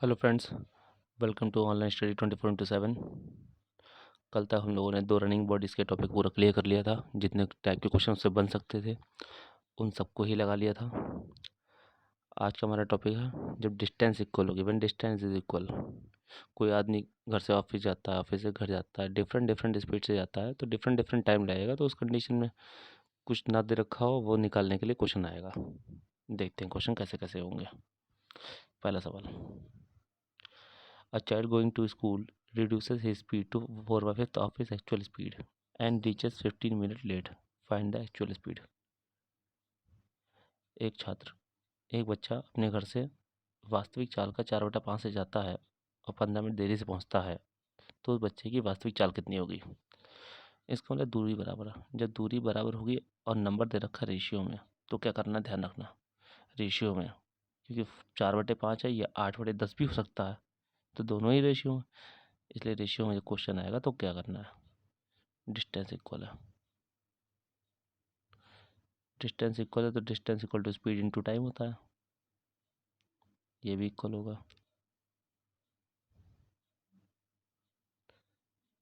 Hello friends, welcome to online study 24/7। कल तक हम लोगों ने दो रनिंग बॉडीज़ के टॉपिक पूरा क्लियर कर लिया था। जितने टाइप के क्वेश्चन उससे बन सकते थे उन सबको ही लगा लिया था। आज का हमारा टॉपिक है जब डिस्टेंस इक्वल होगी, व्हेन डिस्टेंस इज इक्वल। कोई आदमी घर से ऑफिस जाता है, ऑफिस से घर जाता है, डिफरेंट डिफरेंट स्पीड से जाता है, तो डिफरेंट डिफरेंट टाइम लगेगा। तो उस कंडीशन में कुछ ना दे रखा हो वो निकालने के लिए क्वेश्चन आएगा। देखते हैं क्वेश्चन कैसे कैसे होंगे। पहला सवाल, A child going to school reduces his speed to 4/5 of his actual speed and reaches 15 minutes late. Find the actual speed. एक बच्चा अपने घर से वास्तविक चाल का 4/5 से जाता है और 15 मिनट देरी से पहुंचता है, तो उस बच्चे की वास्तविक चाल कितनी होगी। इसका मतलब दूरी बराबर है। जब दूरी बराबर होगी और नंबर दे रखा रेशियो में, तो क्या करना, ध्यान रखना रेशियो में, क्योंकि 4/5 है या 8/10 भी हो सकता है, तो दोनों ही रेशियो में, इसलिए रेशियो में जब क्वेश्चन आएगा तो क्या करना है, डिस्टेंस इक्वल है। डिस्टेंस इक्वल है तो distance equal to speed into time होता है, ये भी इक्वल होगा।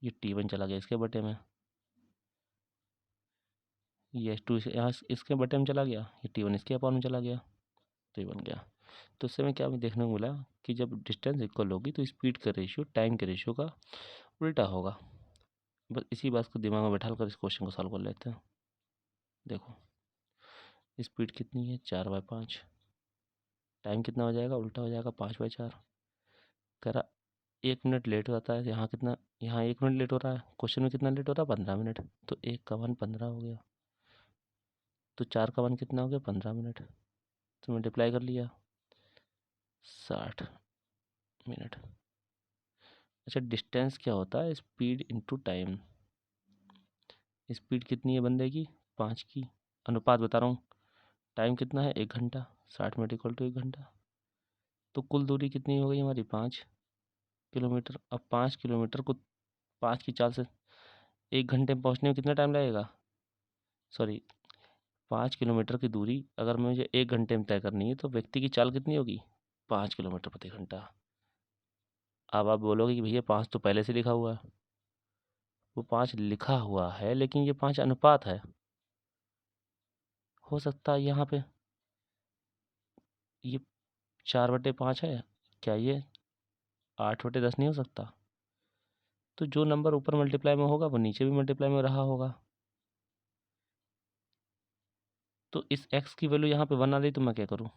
ये T1 चला गया इसके बटे में, ये S2 यहाँ इसके बटे में चला गया, ये T1 इसके अपॉन में चला गया, तो ये बन गया। तो इससे में क्या हमें देखने को मिला कि जब डिस्टेंस इक्वल होगी तो स्पीड का रेशियो टाइम के रेशियो का उल्टा होगा। बस इसी बात को दिमाग में बैठा कर इस क्वेश्चन को सॉल्व कर लेते हैं। देखो स्पीड कितनी है, 4/5, टाइम कितना हो जाएगा, उल्टा हो जाएगा, 5/4। कह रहा 1 मिनट लेट होता है, यहाँ कितना, यहाँ 1 मिनट लेट हो रहा है, क्वेश्चन में कितना लेट हो रहा है, 15 मिनट, तो 1 का 1 15 हो गया, तो 4 का 1 कितना हो गया, 15 मिनट, तो मल्टीप्लाई कर लिया, 60 मिनट। अच्छा, डिस्टेंस क्या होता है, स्पीड इंटू टाइम। स्पीड कितनी है बंदे की, 5 की, अनुपात बता रहा हूँ। टाइम कितना है, 1 घंटा, 60 मिनट इक्वल टू 1 घंटा। तो कुल दूरी कितनी हो गई हमारी, 5 किलोमीटर। अब 5 किलोमीटर को 5 की चाल से 1 घंटे में पहुँचने में कितना टाइम लगेगा, सॉरी 5 किलोमीटर की दूरी अगर मुझे 1 घंटे में तय करनी है तो व्यक्ति की चाल कितनी होगी, 5 किलोमीटर प्रति घंटा। अब आप बोलोगे कि भैया 5 तो पहले से लिखा हुआ है, वो 5 लिखा हुआ है लेकिन ये 5 अनुपात है। हो सकता है यहाँ पे ये 4/5 है, क्या ये 8/10 नहीं हो सकता। तो जो नंबर ऊपर मल्टीप्लाई में होगा वो नीचे भी मल्टीप्लाई में रहा होगा। तो इस x की वैल्यू यहाँ पे 1 आ रही, तो मैं क्या करूँ,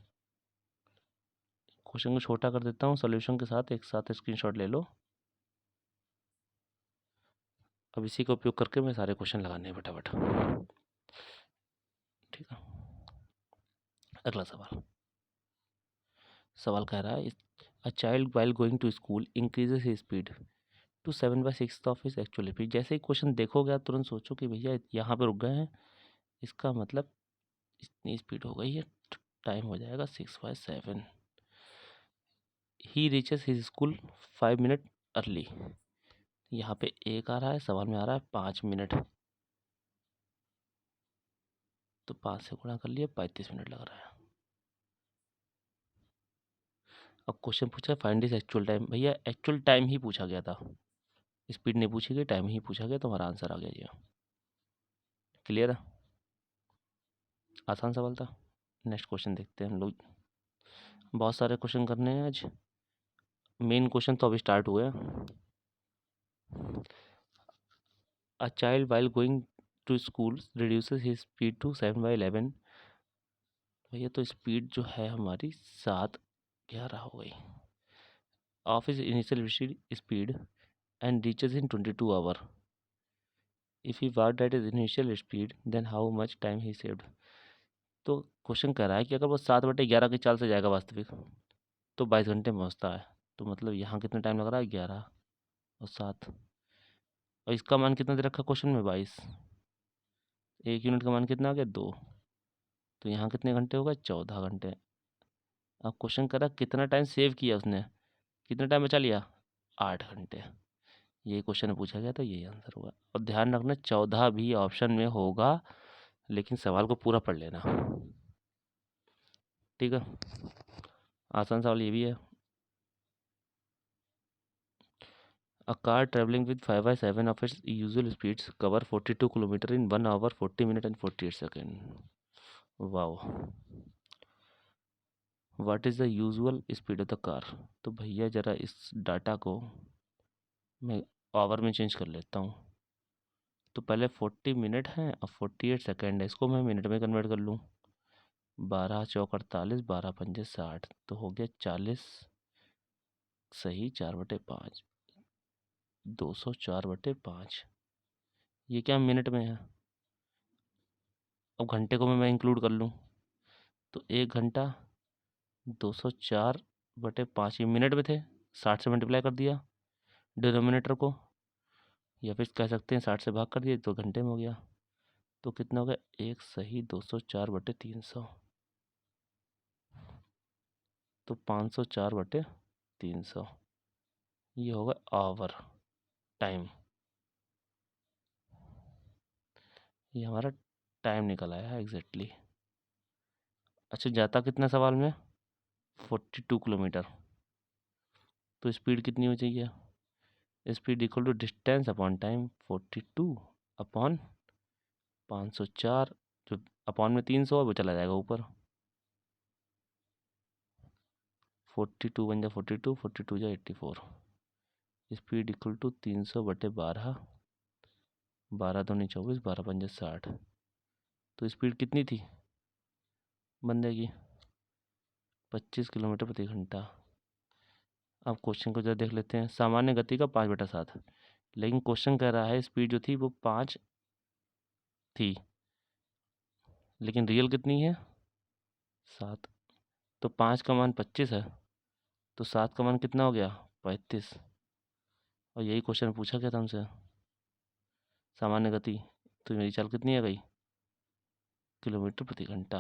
क्वेश्चन को छोटा कर देता हूँ सोल्यूशन के साथ, एक साथ स्क्रीनशॉट ले लो। अब इसी का उपयोग करके मैं सारे क्वेश्चन लगाने हैं फटाफट। ठीक है, अगला सवाल। सवाल कह रहा है a child while going to school increases his speed to 7/6 of his actual speed. जैसे ही क्वेश्चन देखोगे आप तुरंत सोचो कि भैया यहाँ पे रुक गए हैं, इसका मतलब इतनी स्पीड हो गई है, टाइम हो जाएगा 6/7। He reaches his school 5 minute early. यहाँ पे एक आ रहा है, सवाल में आ रहा है 5 मिनट, तो 5 से गुणा कर लिया, 35 मिनट लग रहा है। अब क्वेश्चन पूछा है फाइंड दिस एक्चुअल टाइम। भैया एक्चुअल टाइम ही पूछा गया था, स्पीड नहीं पूछी गई, टाइम ही पूछा गया, तो हमारा आंसर आ गया जी। क्लियर है, आसान सवाल था। नेक्स्ट क्वेश्चन देखते हैं हम लोग। बहुत सारे क्वेश्चन करने हैं आज, मेन क्वेश्चन तो अभी स्टार्ट हुए हैं। A child while going to school reduces his speed to 7/11। भैया तो स्पीड जो है हमारी 7/11 हो गई। Of his initial speed and reaches in 22 hour. If he worked at his initial speed then how much time he saved. तो question कह रहा है कि अगर वो 7/11 की चाल से जाएगा वास्तविक, तो 22 घंटे में पहुँचता है, तो मतलब यहाँ कितना टाइम लग रहा है, 11 और 7, और इसका मान कितना दे रखा क्वेश्चन में, 22। 1 यूनिट का मान कितना आ गया, 2, तो यहाँ कितने घंटे हो गए, 14 घंटे। अब क्वेश्चन कर रहा कितना टाइम सेव किया उसने, कितना टाइम बचा लिया, 8 घंटे। ये क्वेश्चन में पूछा गया तो यही आंसर होगा। और ध्यान रखना 14 भी ऑप्शन में होगा, लेकिन सवाल को पूरा पढ़ लेना। ठीक है, आसान सवाल ये भी है। A car traveling with 5/7 of its usual speeds cover 42 kilometer in 1 hour 40 minutes and 48 seconds. Wow. What is the usual speed of the car? तो भैया ज़रा इस डाटा को मैं आवर में चेंज कर लेता हूँ। तो पहले 40 मिनट है और 48 सेकेंड है, इसको मैं मिनट में कन्वर्ट कर लूँ। 12 चौक 48, 12 पंजे 60, तो हो गया 40 सही 4/5, 204/5। ये क्या मिनट में है? अब घंटे को मैं इंक्लूड कर लूँ तो 1 घंटा 204/5, ये मिनट में थे, 60 से मल्टीप्लाई कर दिया डिनोमिनेटर को, या फिर कह सकते हैं 60 से भाग कर दिया तो घंटे में हो गया। तो कितना हो गया? 1 सही 204/300, तो 504/300, ये होगा आवर टाइम। ये हमारा टाइम निकल आया है एग्जैक्टली। अच्छा, जाता कितना सवाल में? 42 किलोमीटर। तो स्पीड कितनी हो चाहिए? Speed equal to distance upon time, 42 upon 504, जो अपॉन में 300 है वो चला जाएगा ऊपर। 42 बन जा 42, 42 जा 84। स्पीड इक्वल टू 300/12, 12 दूनी 24, 12 पंजे 60। तो स्पीड कितनी थी बंदे की? 25 किलोमीटर प्रति घंटा। अब क्वेश्चन को जरा देख लेते हैं। सामान्य गति का 5/7, लेकिन क्वेश्चन कह रहा है स्पीड जो थी वो 5 थी, लेकिन रियल कितनी है? 7। तो 5 का मान 25 है, तो 7 का मान कितना हो गया? 35। और यही क्वेश्चन पूछा गया था हमसे, सामान्य गति। तो मेरी चाल कितनी आ गई? किलोमीटर प्रति घंटा।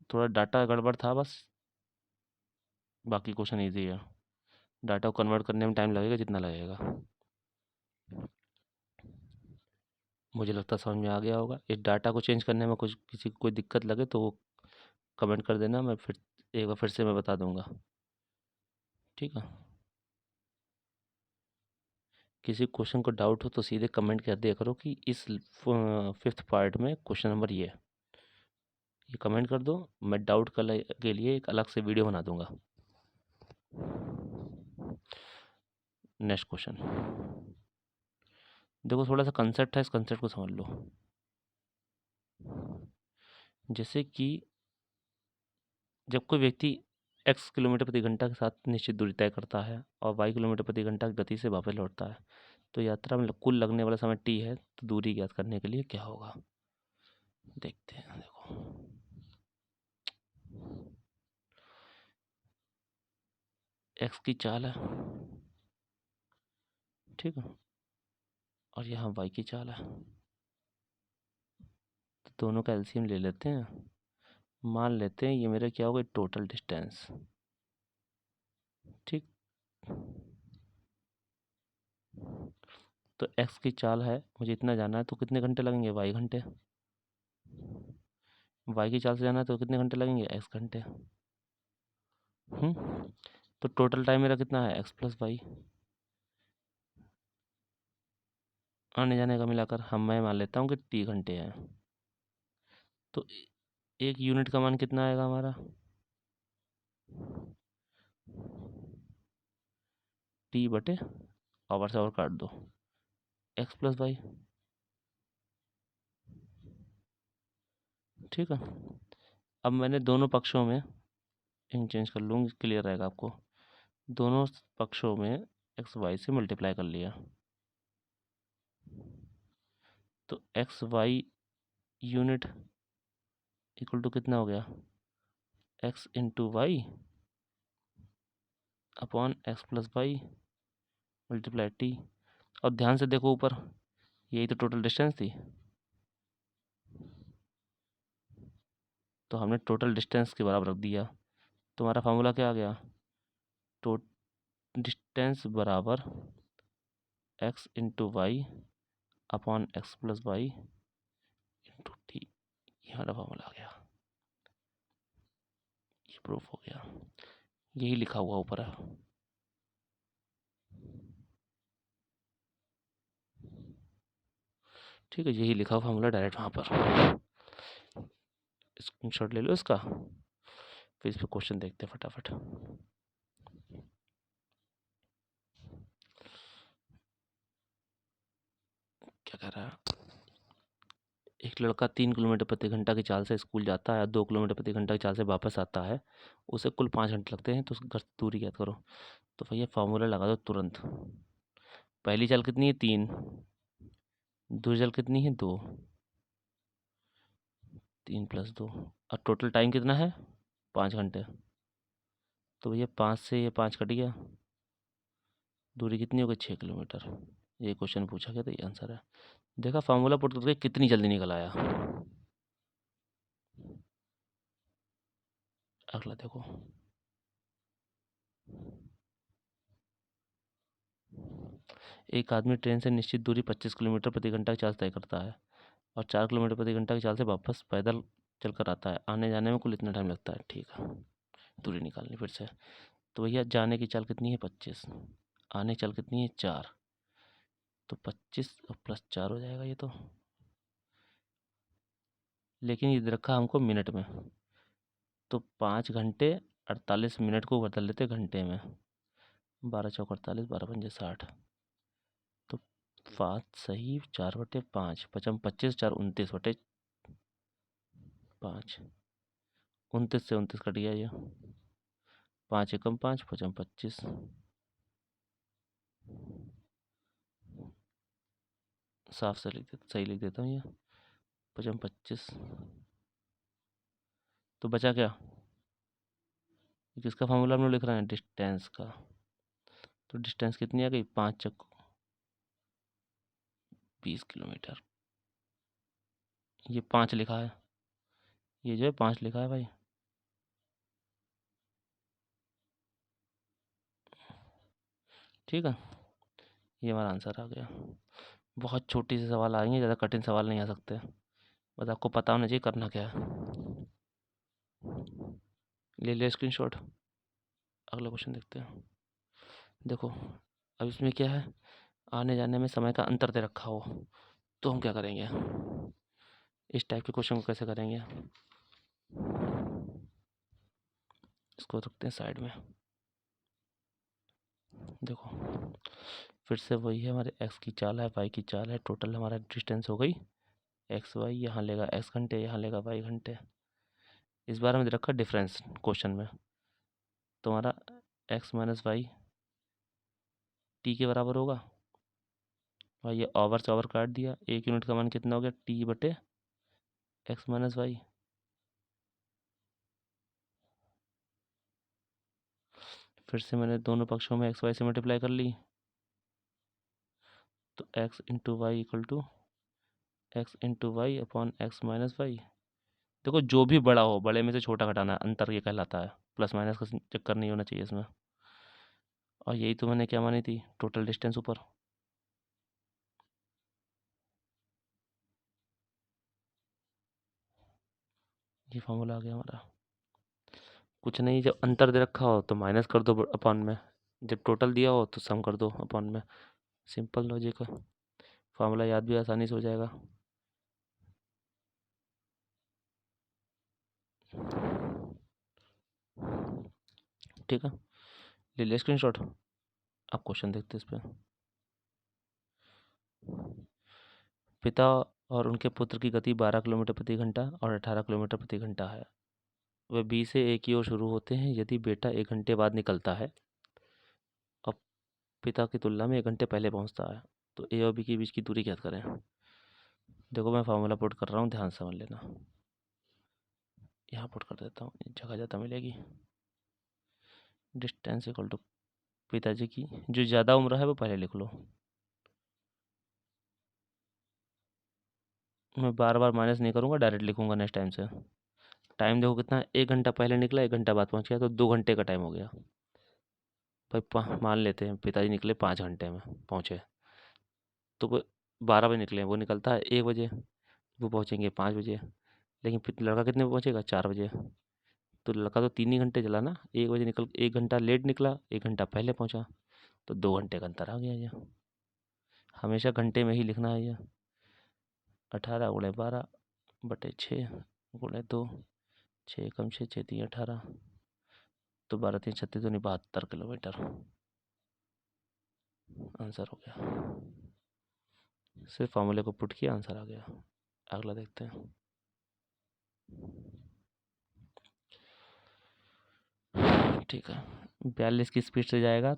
थोड़ा डाटा गड़बड़ था बस, बाकी क्वेश्चन ईजी है। डाटा को कन्वर्ट करने में टाइम लगेगा जितना लगेगा। मुझे लगता है समझ में आ गया होगा। इस डाटा को चेंज करने में कुछ किसी को कोई दिक्कत लगे तो वो कमेंट कर देना, मैं फिर एक बार फिर से मैं बता दूंगा, ठीक है। किसी क्वेश्चन को डाउट हो तो सीधे कमेंट कर दिया करो कि इस 5th पार्ट में क्वेश्चन नंबर ये कमेंट कर दो। मैं डाउट के लिए एक अलग से वीडियो बना दूंगा। नेक्स्ट क्वेश्चन देखो, थोड़ा सा कंसेप्ट है, इस कंसेप्ट को समझ लो। जैसे कि जब कोई व्यक्ति x किलोमीटर प्रति घंटा के साथ निश्चित दूरी तय करता है और y किलोमीटर प्रति घंटा की गति से वापस लौटता है, तो यात्रा में कुल लगने वाला समय t है, तो दूरी ज्ञात करने के लिए क्या होगा? देखते हैं। देखो, x की चाल है, ठीक है, और यहाँ y की चाल है, तो दोनों का एलसीएम ले लेते हैं। मान लेते हैं ये मेरा क्या होगा? टोटल डिस्टेंस, ठीक। तो x की चाल है, मुझे इतना जाना है, तो कितने घंटे लगेंगे? y घंटे। y की चाल से जाना है तो कितने घंटे लगेंगे? x घंटे। तो टोटल टाइम मेरा कितना है? x + y, आने जाने का मिलाकर मैं मान लेता हूँ कि t घंटे हैं। तो एक यूनिट का मान कितना आएगा हमारा? t/, आवर से आवर काट दो, x + y, ठीक है। अब मैंने दोनों पक्षों में इंचेंज कर लूँगी, क्लियर रहेगा आपको। दोनों पक्षों में एक्स वाई से मल्टीप्लाई कर लिया, तो X Y unit equal to कितना हो गया? x into Y upon x + y multiply t। और ध्यान से देखो ऊपर, यही तो टोटल डिस्टेंस थी, तो हमने टोटल डिस्टेंस के बराबर रख दिया। तो हमारा फार्मूला क्या आ गया? डिस्टेंस बराबर x into Y upon x + y into T. ये हमारा फार्मूला आ गया, ये प्रूफ हो गया, यही लिखा हुआ ऊपर है। ठीक है, यही लिखा हुआ फॉर्मूला डायरेक्ट वहाँ पर स्क्रीनशॉट ले लो इसका। फिर इस पर क्वेश्चन देखते हैं फटाफट। क्या कह रहा है? एक लड़का 3 किलोमीटर प्रति घंटा की चाल से स्कूल जाता है, 2 किलोमीटर प्रति घंटा की चाल से वापस आता है, उसे कुल 5 घंटे लगते हैं, तो उसकी घर से दूरी ज्ञात करो। तो भैया फॉर्मूला लगा दो तुरंत। पहली चाल कितनी है? 3। दूसरी चाल कितनी है? 2। 3 + 2 और टोटल टाइम कितना है? 5 घंटे। तो भैया 5 से ये 5 कट गया, दूरी कितनी हो गई? 6 किलोमीटर। ये क्वेश्चन पूछा गया, तो ये आंसर है। देखा, फार्मूला पुट करके कितनी जल्दी निकल आया। अगला देखो। एक आदमी ट्रेन से निश्चित दूरी 25 किलोमीटर प्रति घंटा की चाल तय करता है और 4 किलोमीटर प्रति घंटा की चाल से वापस पैदल चलकर आता है। आने जाने में कुल इतना टाइम लगता है। ठीक है, दूरी निकालनी फिर से। तो भैया जाने की चाल कितनी है? 25। आने की चाल कितनी है? 4। तो 25 और +4 हो जाएगा ये तो। लेकिन ये दे रखा हमको मिनट में, तो 5 घंटे 48 मिनट को बदल लेते घंटे में। 12 × 4 = 48, 12×5 = 60। तो 5 सही, 4/5, पचम 25, 4 29/5। 29 से 29 कट गया ये। 5 एकम 5, पचम 25। साफ से सही लिख देता हूँ ये। पचम 25। तो बचा क्या? ये किसका फॉर्मूला हम लोग लिख रहे हैं? डिस्टेंस का। तो डिस्टेंस कितनी आ गई? 5 × 20 किलोमीटर। ये 5 लिखा है, ये जो है 5 लिखा है भाई। ठीक है, ये हमारा आंसर आ गया। बहुत छोटी से सवाल आएंगे, ज़्यादा कठिन सवाल नहीं आ सकते। बस आपको पता होना चाहिए करना क्या है। ले ले स्क्रीनशॉट। अगला क्वेश्चन देखते हैं। देखो, अब इसमें क्या है? आने जाने में समय का अंतर दे रखा हो, तो हम क्या करेंगे? इस टाइप के क्वेश्चन को कैसे करेंगे? इसको रखते हैं साइड में। देखो, फिर से वही है, हमारे एक्स की चाल है, वाई की चाल है, टोटल हमारा डिस्टेंस हो गई एक्स वाई। यहाँ लेगा एक्स घंटे, यहाँ लेगा वाई घंटे। इस बार हमें दे रखा डिफरेंस क्वेश्चन में, तो हमारा एक्स माइनस वाई टी के बराबर होगा। भाई ये ओवर से ओवर काट दिया, 1 यूनिट का मान कितना हो गया? T/x-y। फिर से मैंने दोनों पक्षों में एक्स वाई से मल्टीप्लाई कर ली, तो x/y=x/y/x-y। देखो, जो भी बड़ा हो, बड़े में से छोटा घटाना, अंतर ये कहलाता है। प्लस माइनस का चक्कर नहीं होना चाहिए इसमें। और यही तो मैंने क्या मानी थी? टोटल डिस्टेंस ऊपर। ये फॉर्मूला आ गया हमारा। कुछ नहीं, जब अंतर दे रखा हो तो माइनस कर दो अपॉन में, जब टोटल दिया हो तो सम कर दो अपॉन में। सिंपल लॉजिक है, फार्मूला याद भी आसानी से हो जाएगा। ठीक है, ले ले स्क्रीनशॉट। आप क्वेश्चन देखते इस पे। पिता और उनके पुत्र की गति 12 किलोमीटर प्रति घंटा और 18 किलोमीटर प्रति घंटा है। वे बी से ए की ओर शुरू होते हैं। यदि बेटा 1 घंटे बाद निकलता है और पिता की तुलना में 1 घंटे पहले पहुंचता है, तो ए और बी के बीच की दूरी ज्ञात करें। देखो, मैं फार्मूला पुट कर रहा हूँ, ध्यान से समझ लेना। यहाँ पुट कर देता हूँ, जगह ज़्यादा मिलेगी। डिस्टेंस इक्वल टू पिताजी की, जो ज़्यादा उम्र है वो पहले लिख लो। मैं बार बार माइनस नहीं करूँगा, डायरेक्ट लिखूँगा नेक्स्ट टाइम से। टाइम देखो कितना है, 1 घंटा पहले निकला, 1 घंटा बाद पहुँच गया, तो 2 घंटे का टाइम हो गया भाई। मान लेते हैं पिताजी निकले 5 घंटे में पहुँचे, तो वो 12 बजे निकले, वो निकलता है 1 बजे, वो पहुँचेंगे 5 बजे। लेकिन लड़का कितने बजे पहुँचेगा? 4 बजे। तो लड़का तो 3 ही घंटे चला ना, 1 बजे निकल, 1 घंटा लेट निकला, 1 घंटा पहले पहुँचा। तो 2 घंटे का अंतर आ गया ये। हमेशा घंटे में ही लिखना है ये। 18 × 12/6 × 2, 6 कम 6 6 3 18, तो 12 3 36 दूनी 72 किलोमीटर आंसर हो गया। सिर्फ फॉर्मूले को पुट किया, आंसर आ गया। अगला देखते हैं। ठीक है, 42 की स्पीड से जाएगा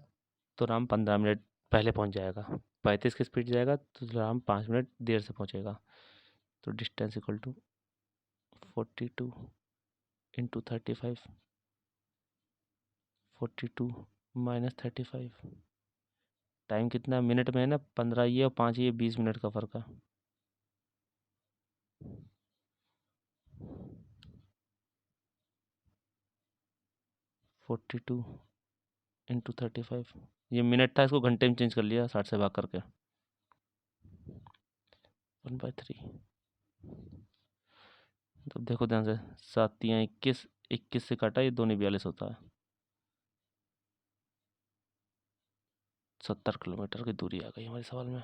तो राम 15 मिनट पहले पहुंच जाएगा। 35 की स्पीड जाएगा तो राम 5 मिनट देर से पहुंचेगा। तो distance equal to 42 into 35, 42 minus 35। Time कितना मिनट में है ना, 15 ये और 5 ये, 20 मिनट का फ़र्क है। 42 इंटू 35, ये मिनट था, इसको घंटे में चेंज कर लिया 60 से भाग करके। 1/3। तो देखो ध्यान से, 7 3 21, 21 से काटा ये 2 नहीं 42 होता है। 70 किलोमीटर की दूरी आ गई हमारे सवाल में।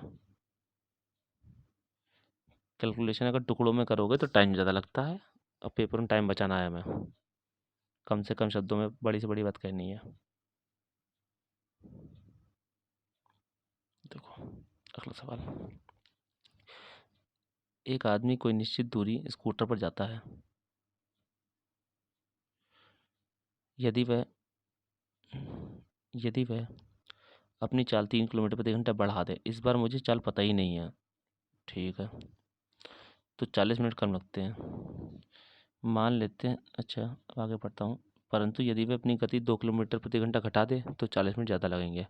कैलकुलेशन अगर टुकड़ों में करोगे तो टाइम ज़्यादा लगता है, और पेपर में टाइम बचाना है हमें। कम से कम शब्दों में बड़ी से बड़ी बात कहनी है। देखो अगला सवाल। एक आदमी कोई निश्चित दूरी स्कूटर पर जाता है। यदि वह अपनी चाल 3 किलोमीटर प्रति घंटा बढ़ा दे, इस बार मुझे चाल पता ही नहीं है। ठीक है, तो 40 मिनट कम लगते हैं मान लेते हैं। अच्छा, आगे पढ़ता हूँ। परंतु यदि वह अपनी गति 2 किलोमीटर प्रति घंटा घटा दे तो 40 मिनट ज़्यादा लगेंगे।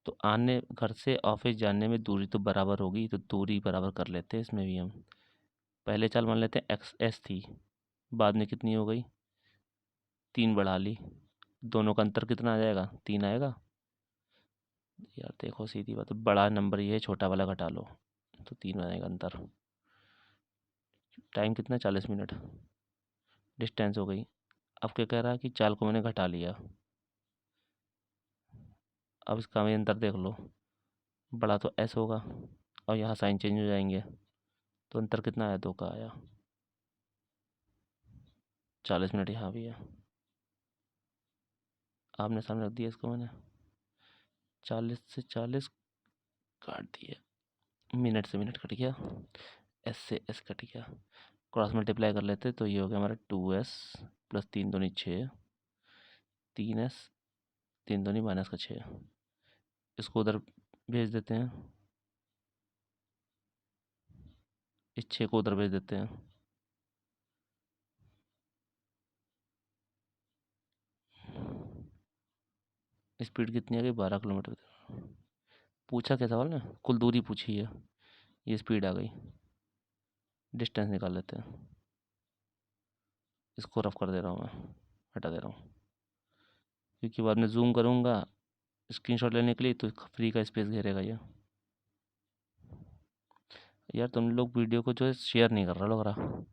तो आने घर से ऑफिस जाने में दूरी तो बराबर होगी, तो दूरी बराबर कर लेते हैं इसमें भी हम। पहले चाल मान लेते हैं XS थी, बाद में कितनी हो गई, 3 बढ़ा ली। दोनों का अंतर कितना आ जाएगा, 3 आएगा। यार देखो सीधी बात, बड़ा नंबर ये है, छोटा वाला घटा लो तो 3 आएगा अंतर। टाइम कितना, 40 मिनट। डिस्टेंस हो गई। अब क्या कह रहा है कि चाल को मैंने घटा लिया। अब इसका भी अंतर देख लो, बड़ा तो S होगा और यहाँ साइन चेंज हो जाएंगे, तो अंतर कितना आया, 2 का आया। 40 मिनट यहाँ भी है, आपने सामने रख दिया इसको मैंने। 40 से 40 काट दिया, मिनट से मिनट कट गया, S से S कट गया। क्रॉस मल्टीप्लाई कर लेते तो ये हो गया हमारा 2S प्लस 3 दूनी 6, 3S 3 दूनी माइनस का 6। इसको उधर भेज देते हैं, इस 6 को उधर भेज देते हैं। स्पीड कितनी आ गई, 12 किलोमीटर। पूछा क्या सवाल ने, कुल दूरी पूछी है, ये स्पीड आ गई। डिस्टेंस निकाल लेते हैं, इसको रफ कर दे रहा हूँ मैं, हटा दे रहा हूँ, क्योंकि बाद में जूम करूँगा स्क्रीनशॉट लेने के लिए तो फ्री का स्पेस घेरेगा ये। यार तुम लोग वीडियो को जो है शेयर नहीं कर रहा लग रहा,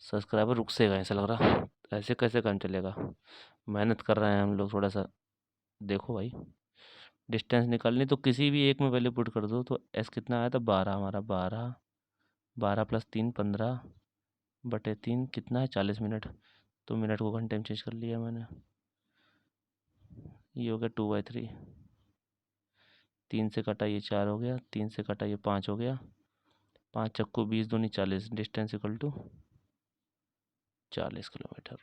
सब्सक्राइबर रुक से गए ऐसा लग रहा। ऐसे कैसे काम चलेगा, मेहनत कर रहे हैं हम लोग थोड़ा सा, देखो भाई। डिस्टेंस निकालनी तो किसी भी एक में वैल्यू पुट कर दो, तो S कितना आया था, 12 हमारा, 12 12 प्लस 3 15/3 कितना है, 40 मिनट। तो मिनट को घंटे में चेंज कर लिया मैंने, ये हो गया 2/3। 3 से कटा ये 4 हो गया, 3 से कटा ये 5 हो गया, 5 चक्कू 20 दूनी 40, distance equal to 40 kilometre.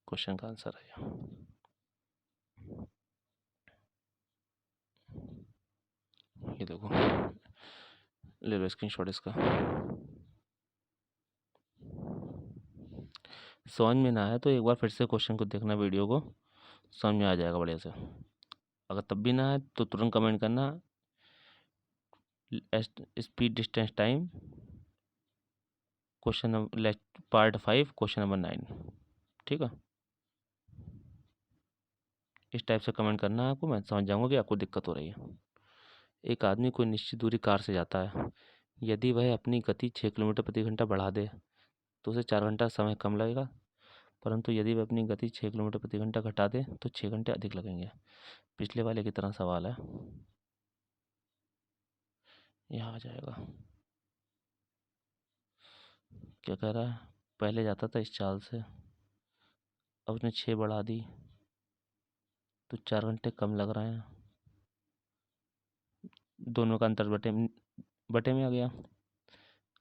Question का आंसर है ये देखो, ले लो स्क्रीनशॉट इसका। समझ में ना आया तो एक बार फिर से क्वेश्चन को देखना, वीडियो को, समझ में आ जाएगा बढ़िया से। अगर तब भी ना आए तो तुरंत कमेंट करना, speed distance time question number part 5 question number 9। ठीक है, इस टाइप से कमेंट करना है आपको, मैं समझ जाऊंगा कि आपको दिक्कत हो रही है। एक आदमी कोई निश्चित दूरी कार से जाता है। यदि वह अपनी गति 6 किलोमीटर प्रति घंटा बढ़ा दे तो उसे 4 घंटा समय कम लगेगा। परंतु यदि वह अपनी गति 6 किलोमीटर प्रति घंटा घटा दे तो 6 घंटे अधिक लगेंगे। पिछले वाले की तरह सवाल है, यहाँ आ जाएगा। क्या कह रहा है, पहले जाता था इस चाल से, अब उसने 6 बढ़ा दी तो 4 घंटे कम लग रहे हैं। दोनों का अंतर बटे बटे में आ गया।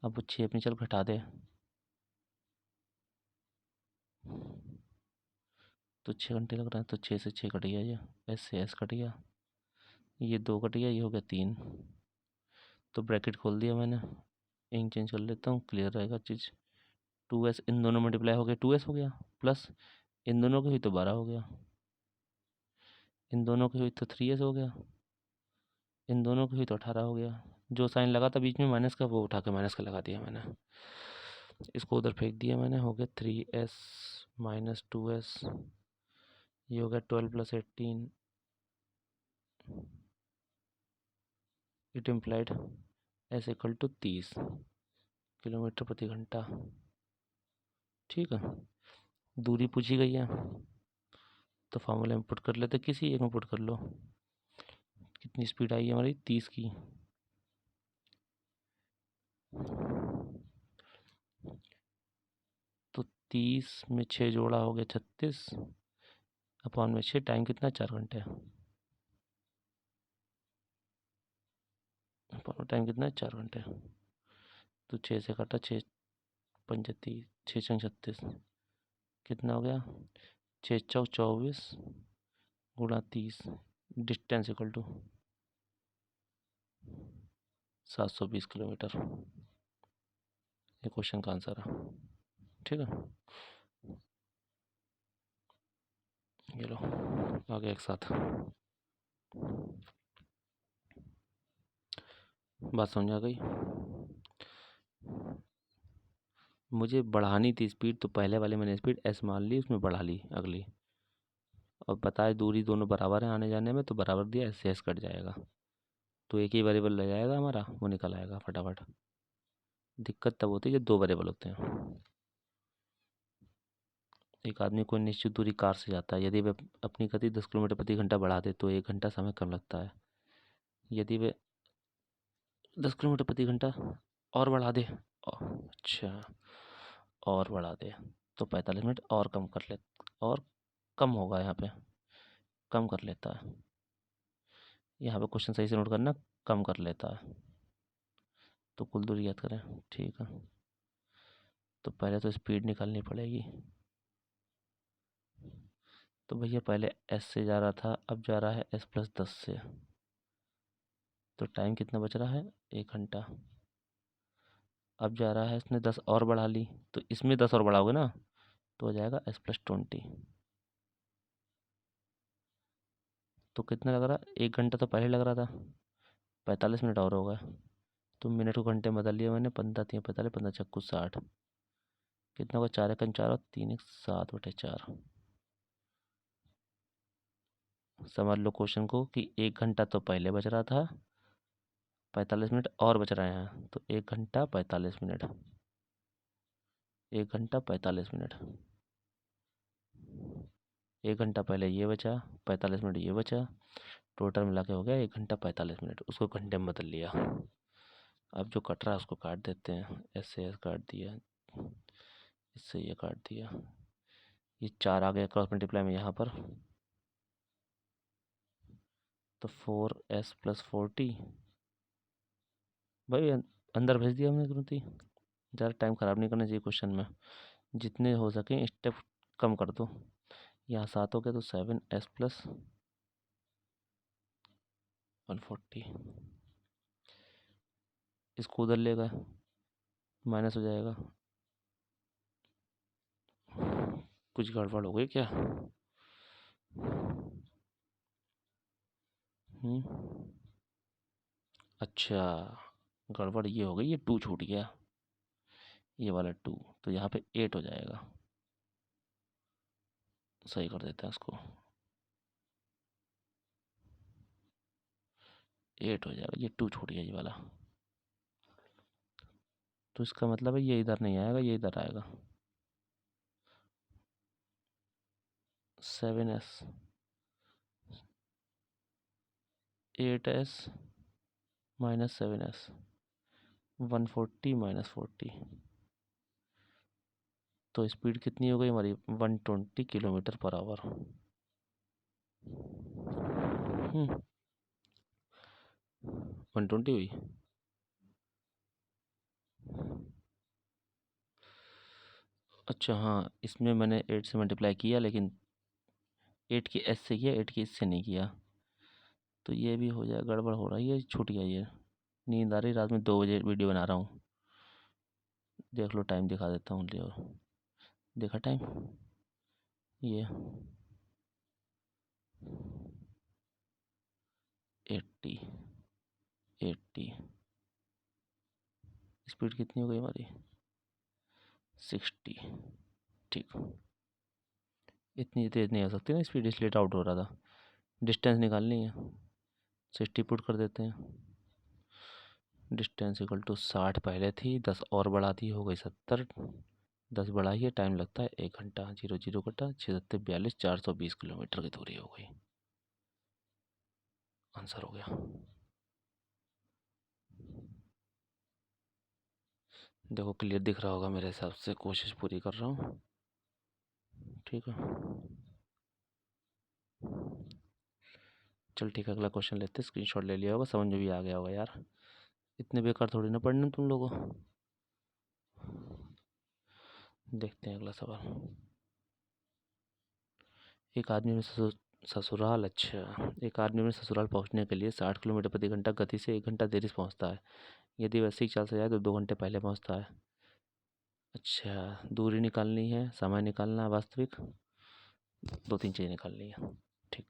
अब वो 6 अपनी चल घटा दे तो 6 घंटे लग रहे हैं, तो 6 से 6 कट गया, ये एस से एस कट गया, ये 2 कट गया, ये हो गया 3। तो ब्रैकेट खोल दिया मैंने, इंक चेंज कर लेता हूँ, क्लियर रहेगा चीज़। 2s इन दोनों मल्टीप्लाई हो गया, 2s हो गया, प्लस इन दोनों की हुई तो 12 हो गया, इन दोनों की हुई तो 3s हो गया, इन दोनों की हुई तो 18 हो गया। जो साइन लगा था बीच में माइनस का, वो उठा के माइनस का लगा दिया मैंने, इसको उधर फेंक दिया मैंने, हो गया 3s माइनस 2s, ये हो गया 12 plus 18, it implied S equal to 30 kilometre प्रति घंटा। ठीक है, दूरी पूछी गई है तो फार्मूला में पुट कर लेते, किसी एक में पुट कर लो। कितनी स्पीड आई है हमारी, 30 की। तो 30 में 6 जोड़ा हो गया 36, अपॉन में 6, टाइम कितना, 4 घंटे। अपॉन टाइम कितना है, 4 घंटे। तो 6 से काटा, 6 पंजे 30, 6 छंग 36, कितना हो गया, 6 चौक 24 गुणा 30, डिस्टेंस इक्वल टू 720 किलोमीटर। ये क्वेश्चन का आंसर है। ठीक है, ये लो आगे एक साथ। बात समझ आ गई। मुझे बढ़ानी थी स्पीड, तो पहले वाले मैंने स्पीड एस मान ली, उसमें बढ़ा ली अगली, और बताए दूरी दोनों बराबर है आने जाने में, तो बराबर दिया, एस से एस कट जाएगा, तो एक ही वेरिएबल रह जाएगा हमारा, वो निकल आएगा फटाफट। दिक्कत तब होती है जब 2 वेरिएबल होते हैं। एक आदमी कोई निश्चित दूरी कार से जाता है, यदि वह अपनी गति 10 किलोमीटर प्रति घंटा बढ़ा दे तो 1 घंटा समय कम लगता है। यदि वे 10 किलोमीटर प्रति घंटा और बढ़ा दे, अच्छा, और बढ़ा दे तो 45 मिनट और कम कर ले, और कम होगा, यहाँ पे कम कर लेता है। यहाँ पे क्वेश्चन सही से नोट करना, कम कर लेता है। तो कुल दूरी याद करें, ठीक है। तो पहले तो स्पीड निकालनी पड़ेगी। तो भैया पहले एस से जा रहा था, अब जा रहा है एस प्लस 10 से, तो टाइम कितना बच रहा है, 1 घंटा। अब जा रहा है, इसने 10 और बढ़ा ली, तो इसमें 10 और बढ़ाओगे ना, तो हो जाएगा एस प्लस 20। तो कितना लग रहा है, 1 घंटा तो पहले लग रहा था, 45 मिनट और होगा। तो मिनट को घंटे में बदल लिया मैंने, 15 3 45, 15 छक्कू 60, कितना होगा, 4 एकम 4 और 3 एक 7/4। समझ लो क्वेश्चन को कि 1 घंटा तो पहले बच रहा था, 45 मिनट और बच रहे हैं, तो 1 घंटा 45 मिनट, 1 घंटा 45 मिनट। 1 घंटा पहले ये बचा, 45 मिनट ये बचा, टोटल मिला के हो गया 1 घंटा 45 मिनट। उसको घंटे में बदल लिया। अब जो कट रहा है उसको काट देते हैं, ऐसे ऐसे काट दिया, इससे ये काट दिया, ये 4 आ गया क्रॉस मल्टीप्लाई में यहाँ पर, तो 4s प्लस 40, भाई अंदर भेज दिया हमने तुरंत ही। ज़्यादा टाइम ख़राब नहीं करना चाहिए क्वेश्चन में, जितने हो सके स्टेप कम कर दो। यहाँ 7 हो गया, तो 7s प्लस 140, इसको उधर ले गए, माइनस हो जाएगा। कुछ गड़बड़ हो गई क्या? अच्छा, गड़बड़ ये हो गई, ये 2 छूट गया, ये वाला 2, तो यहाँ पे 8 हो जाएगा। सही कर देते हैं इसको, 8 हो जाएगा, ये 2 छूट गया ये वाला। तो इसका मतलब है ये इधर नहीं आएगा, ये इधर आएगा। 7s, 8s minus 7s, 140 minus 40, तो स्पीड कितनी हो गई हमारी 120 किलोमीटर पर आवर। 120 हुई। अच्छा हाँ, इसमें मैंने 8 से मल्टीप्लाई किया, लेकिन 8 की एस से किया, 8 की इससे नहीं किया, तो ये भी हो जाए, गड़बड़ हो रही है, छूट गया ये। नींद आ रही, रात में 2 बजे वीडियो बना रहा हूँ। देख लो, टाइम दिखा देता हूँ, लियो, देखा टाइम, ये 80, 80, स्पीड कितनी हो गई हमारी 60। ठीक, इतनी तेज़ नहीं आ सकती ना स्पीड, इसलिए डाउट हो रहा था। डिस्टेंस निकालनी है, 60 पुट कर देते हैं। डिस्टेंस इक्वल टू 60 पहले थी, 10 और बढ़ा दी, हो गई 70। 10 बढ़ाइए, टाइम लगता है 1 घंटा। 0 0 कटा, 6 7 42, 420 किलोमीटर की दूरी हो गई। आंसर हो गया। देखो क्लियर दिख रहा होगा मेरे हिसाब से, कोशिश पूरी कर रहा हूँ। ठीक है, चल ठीक है, अगला क्वेश्चन लेते हैं। स्क्रीनशॉट ले लिया होगा, समझ में भी आ गया होगा यार, इतने बेकार थोड़ी ना पढ़ने तुम लोगों। देखते हैं अगला सवाल। एक आदमी में ससुराल, अच्छा, एक आदमी में ससुराल पहुंचने के लिए 60 किलोमीटर प्रति घंटा गति से 1 घंटा देरी से पहुंचता है। यदि वैसे ही चाल से जाए तो 2 घंटे पहले पहुंचता है। अच्छा, दूरी निकालनी है, समय निकालना है, वास्तविक, 2 3 चीज़ निकालनी है। ठीक,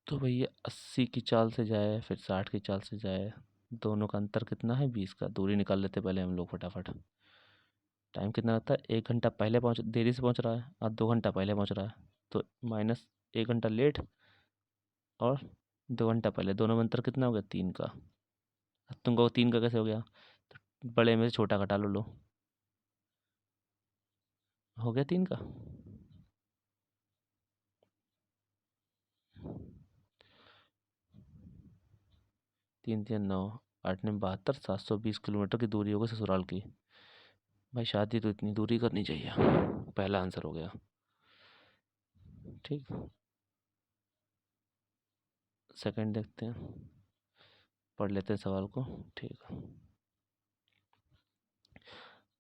तो भैया 80 की चाल से जाए, फिर 60 की चाल से जाए, दोनों का अंतर कितना है, 20 का। दूरी निकाल लेते पहले हम लोग फटाफट। टाइम कितना लगता है, 1 घंटा पहले पहुँच, देरी से पहुँच रहा है, और 2 घंटा पहले पहुँच रहा है, तो माइनस 1 घंटा लेट, और 2 घंटा पहले, दोनों में अंतर कितना हो गया, 3 का। अब तुमको 3 का कैसे हो गया, तो बड़े में से छोटा घटा लो, हो गया 3 का। 3 3 9, 8 9 72, 720 किलोमीटर की दूरी होगी ससुराल की। भाई शादी तो इतनी दूरी करनी चाहिए, पहला आंसर हो गया। ठीक, सेकंड देखते हैं, पढ़ लेते हैं सवाल को। ठीक है,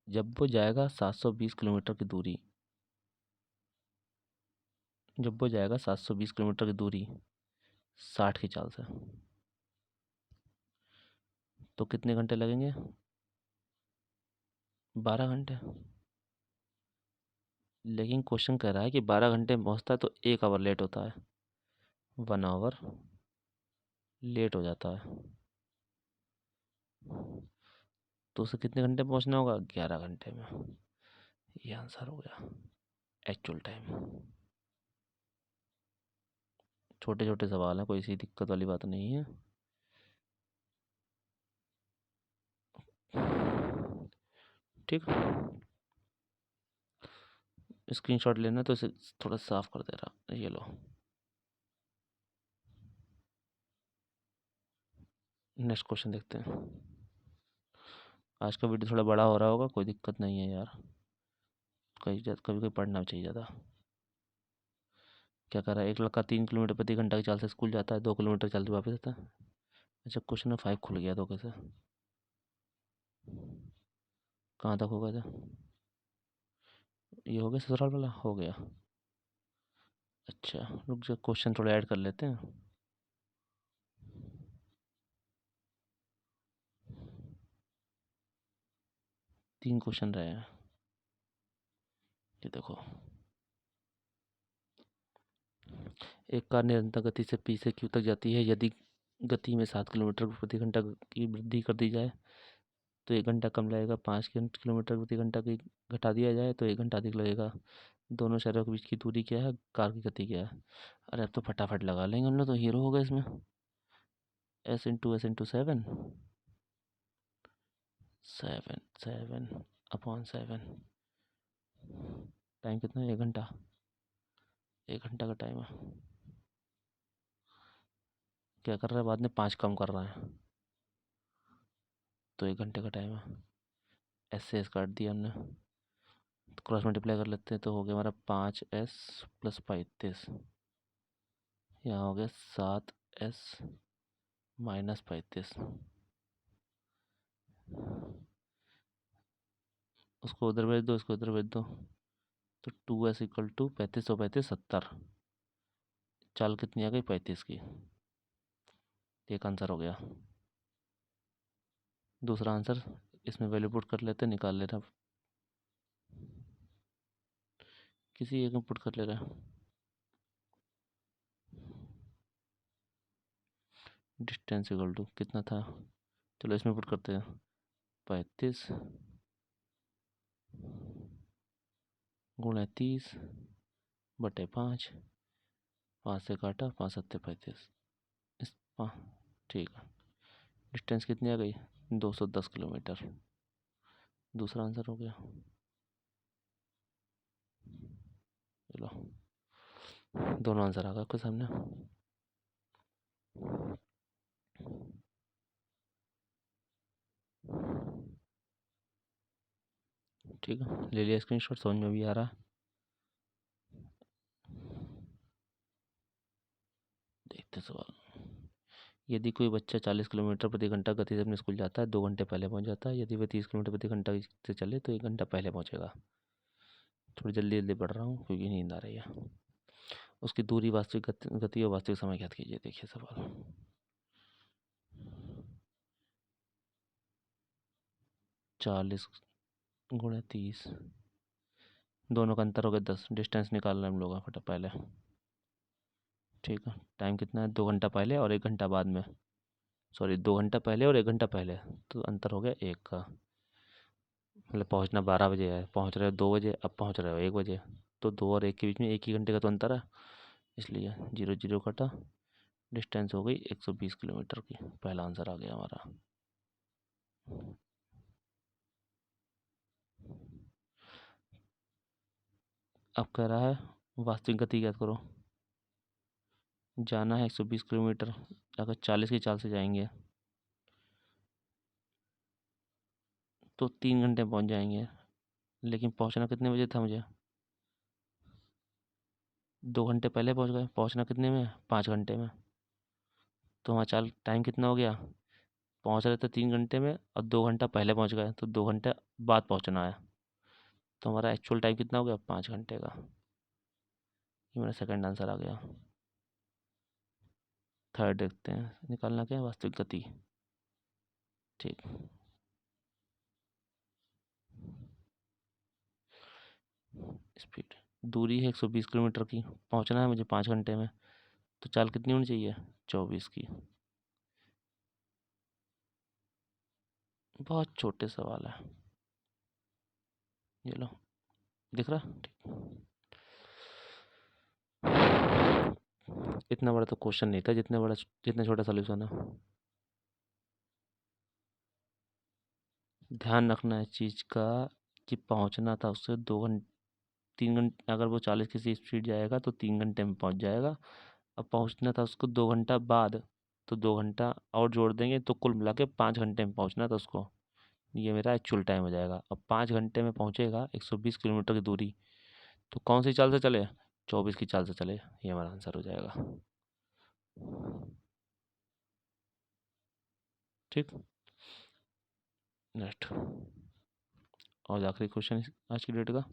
जब वो जाएगा 720 किलोमीटर की दूरी, जब वो जाएगा 720 किलोमीटर की दूरी 60 की चाल से, तो कितने घंटे लगेंगे, 12 घंटे। लेकिन क्वेश्चन कह रहा है कि 12 घंटे में पहुंचता है, तो 1 आवर लेट होता है, 1 आवर लेट हो जाता है, तो उसे कितने घंटे में पहुंचना होगा, 11 घंटे में। ये आंसर हो गया, एक्चुअल टाइम। छोटे छोटे सवाल हैं, कोई सी दिक्कत वाली बात नहीं है। ठीक, स्क्रीनशॉट लेना तो इसे थोड़ा साफ कर दे रहा, ये लो। नेक्स्ट क्वेश्चन देखते हैं। आज का वीडियो थोड़ा बड़ा हो रहा होगा, कोई दिक्कत नहीं है यार, कभी कभी कोई पढ़ना चाहिए ज़्यादा। क्या कर रहा है, एक लड़का 3 किलोमीटर प्रति घंटा की चाल से स्कूल जाता है, 2 किलोमीटर चलते वापस आता है। अच्छा, क्वेश्चन में 5 खुल गया, तो कैसे, कहाँ तक हो गया था, ये हो गया ससुराल वाला, हो गया। अच्छा रुक जा, क्वेश्चन थोड़ा ऐड कर लेते हैं। तीन क्वेश्चन रहे हैं, ये देखो। एक कार निरंतर गति से पी से क्यू तक जाती है, यदि गति में 7 किलोमीटर प्रति घंटा की वृद्धि कर दी जाए तो 1 घंटा कम लगेगा। 5 किलोमीटर प्रति घंटा की घटा दिया जाए तो 1 घंटा अधिक लगेगा। दोनों शहरों के बीच की दूरी क्या है, कार की गति क्या है। अरे अब तो फटाफट लगा लेंगे हम लोग, तो हीरो हो गए इसमें। S into 7, 7 7, upon 7। टाइम कितना है? 1 घंटा। 1 घंटा का टाइम है। क्या कर रहा है बाद में? 5 कम कर रहा है, तो 1 घंटे का टाइम है। एस से एस काट दिया हमने, तो क्रॉस मल्टीप्लाई कर लेते हैं, तो हो गया हमारा 5s प्लस 35। यहाँ हो गया 7s माइनस 35। उसको उधर भेज दो, इसको उधर भेज दो, तो 2s इक्वल टू 35 और 35 70। चाल कितनी आ गई? 35 की। एक आंसर हो गया। दूसरा आंसर इसमें वैल्यू पुट कर लेते, निकाल लेना। किसी एक में पुट कर ले रहा है। डिस्टेंस इक्वल टू कितना था? चलो इसमें पुट करते हैं। 35 गुणा 30 बटे 5। 5 से काटा, 5 सत्ते 35। इस ठीक है। डिस्टेंस कितनी आ गई? 210 किलोमीटर। दूसरा आंसर हो गया। चलो, दोनों आंसर आ गए आपके सामने। ठीक है, ले लिया स्क्रीनशॉट, समझ में भी आ रहा है। देखते सवाल। यदि कोई बच्चा 40 किलोमीटर प्रति घंटा गति से अपने स्कूल जाता है, 2 घंटे पहले पहुंच जाता है। यदि वह 30 किलोमीटर प्रति घंटा से चले तो 1 घंटा पहले पहुंचेगा। थोड़ी जल्दी जल्दी पढ़ रहा हूँ क्योंकि नींद आ रही है। उसकी दूरी, वास्तविक गति और वास्तविक समय ज्ञात कीजिए। देखिए सवाल। 40 गुणा 30, दोनों का अंतर हो गया 10। डिस्टेंस निकालना हम लोग का फटा पहले। ठीक है, टाइम कितना है? 2 घंटा पहले और 1 घंटा बाद में। सॉरी, 2 घंटा पहले और 1 घंटा पहले, तो अंतर हो गया 1 का। मतलब पहुंचना 12 बजे है, पहुंच रहे हो 2 बजे, अब पहुंच रहे हो 1 बजे, तो 2 और 1 के बीच में 1 ही घंटे का तो अंतर है, इसलिए 0 0 कटा। डिस्टेंस हो गई 120 किलोमीटर की। पहला आंसर आ गया हमारा। अब कह रहा है वास्तविक गति ज्ञात करो। जाना है 120 किलोमीटर, अगर 40 की चाल से जाएंगे तो 3 घंटे में पहुंच जाएंगे। लेकिन पहुंचना कितने बजे था मुझे? 2 घंटे पहले पहुंच गए। पहुंचना कितने में? 5 घंटे में। तो वहाँ चाल टाइम कितना हो गया? पहुंच रहे थे 3 घंटे में और 2 घंटा पहले पहुंच गए, तो 2 घंटे बाद पहुंचना है। तो हमारा एक्चुअल टाइम कितना हो गया? 5 घंटे का। ये मेरा सेकंड आंसर आ गया। थर्ड देखते हैं, निकालना क्या है? वास्तविक गति। ठीक, स्पीड, दूरी है 120 किलोमीटर की, पहुंचना है मुझे 5 घंटे में, तो चाल कितनी होनी चाहिए? 24 की। बहुत छोटे सवाल है ये लो, दिख रहा? ठीक। इतना बड़ा तो क्वेश्चन नहीं था जितना छोटा सोल्यूशन है। ध्यान रखना इस चीज़ का कि पहुंचना था उससे 2 घंटे, 3 घंटे। अगर वो 40 की स्पीड जाएगा तो 3 घंटे में पहुंच जाएगा। अब पहुंचना था उसको 2 घंटा बाद, तो 2 घंटा और जोड़ देंगे, तो कुल मिला के 5 घंटे में पहुंचना था उसको। ये मेरा एक्चुअल टाइम हो जाएगा। अब 5 घंटे में पहुंचेगा 120 किलोमीटर की दूरी, तो कौन सी चाल से चले? 24 की चाल से चले। ये हमारा आंसर हो जाएगा। ठीक, नेक्स्ट और आखिरी क्वेश्चन आज की डेट का।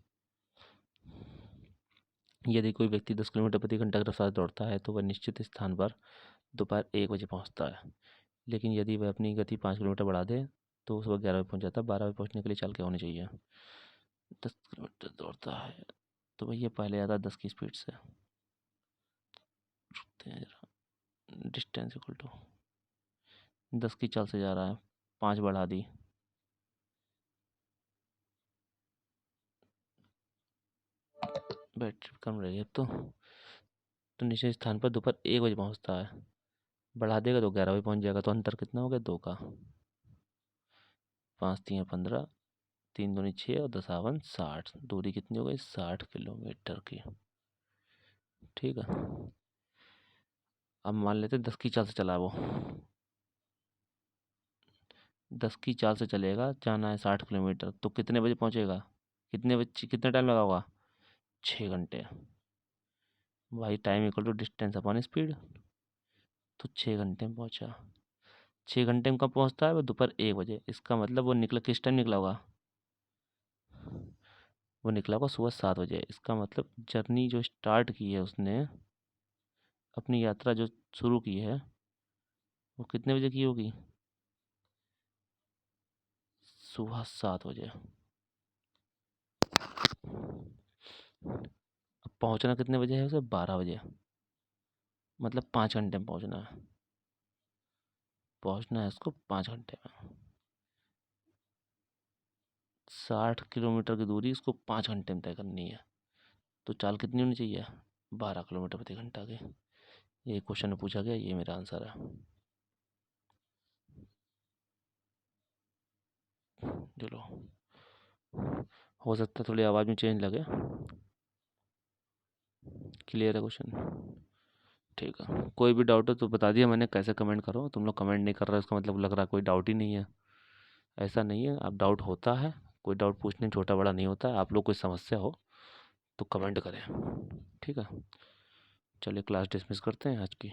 यदि कोई व्यक्ति 10 किलोमीटर प्रति घंटा की रफ्तार दौड़ता है तो वह निश्चित स्थान पर दोपहर 1 बजे पहुंचता है। लेकिन यदि वह अपनी गति 5 किलोमीटर बढ़ा दे तो सुबह 11 बजे पहुंच जाता है। 12 बजे पहुंचने के लिए चाल क्या होनी चाहिए? 10 किलोमीटर दौड़ता है तो भैया पहले आता है 10 की स्पीड से। डिस्टेंस इक्वल टू 10 की चाल से जा रहा है, 5 बढ़ा दी, बैटरी कम रही है, तो निश्चित स्थान पर दोपहर 1 बजे पहुंचता है। बढ़ा देगा तो 11 बजे पहुंच जाएगा, तो अंतर कितना हो गया? 2 का। 5 3 15, 3 दूनी 6 और 10 आवन 60। दूरी कितनी हो गई? 60 किलोमीटर की। ठीक है, अब मान लेते 10 की चाल से चला वो। 10 की चाल से चलेगा, जाना है 60 किलोमीटर, तो कितने बजे पहुंचेगा? कितने टाइम लगा होगा? 6 घंटे। भाई time equal to distance upon speed, तो 6 घंटे में पहुंचा। 6 घंटे में कब पहुंचता है? वो दोपहर 1 बजे। इसका मतलब वो निकला किस टाइम निकला होगा? वो निकला होगा सुबह 7 बजे। इसका मतलब जर्नी जो स्टार्ट की है उसने, अपनी यात्रा जो शुरू की है, वो कितने बजे की होगी? सुबह 7 बजे। अब पहुंचना कितने बजे है उसे? 12 बजे। मतलब 5 घंटे में पहुंचना है। पहुंचना है उसको 5 घंटे में। 60 किलोमीटर की दूरी उसको 5 घंटे में तय करनी है, तो चाल कितनी होनी चाहिए? 12 किलोमीटर प्रति घंटा की। ये क्वेश्चन में पूछा गया, ये मेरा आंसर है। चलो, हो सकता है थोड़ी आवाज़ में चेंज लगे। क्लियर है क्वेश्चन? ठीक है, कोई भी डाउट हो तो बता दिया मैंने। कैसे कमेंट करो, तुम लोग कमेंट नहीं कर रहे हो इसका मतलब लग रहा है कोई डाउट ही नहीं है। ऐसा नहीं है, अब डाउट होता है। कोई डाउट पूछने में छोटा बड़ा नहीं होता है। आप लोग कोई समस्या हो तो कमेंट करें। ठीक है, चलिए क्लास डिसमिस करते हैं आज की।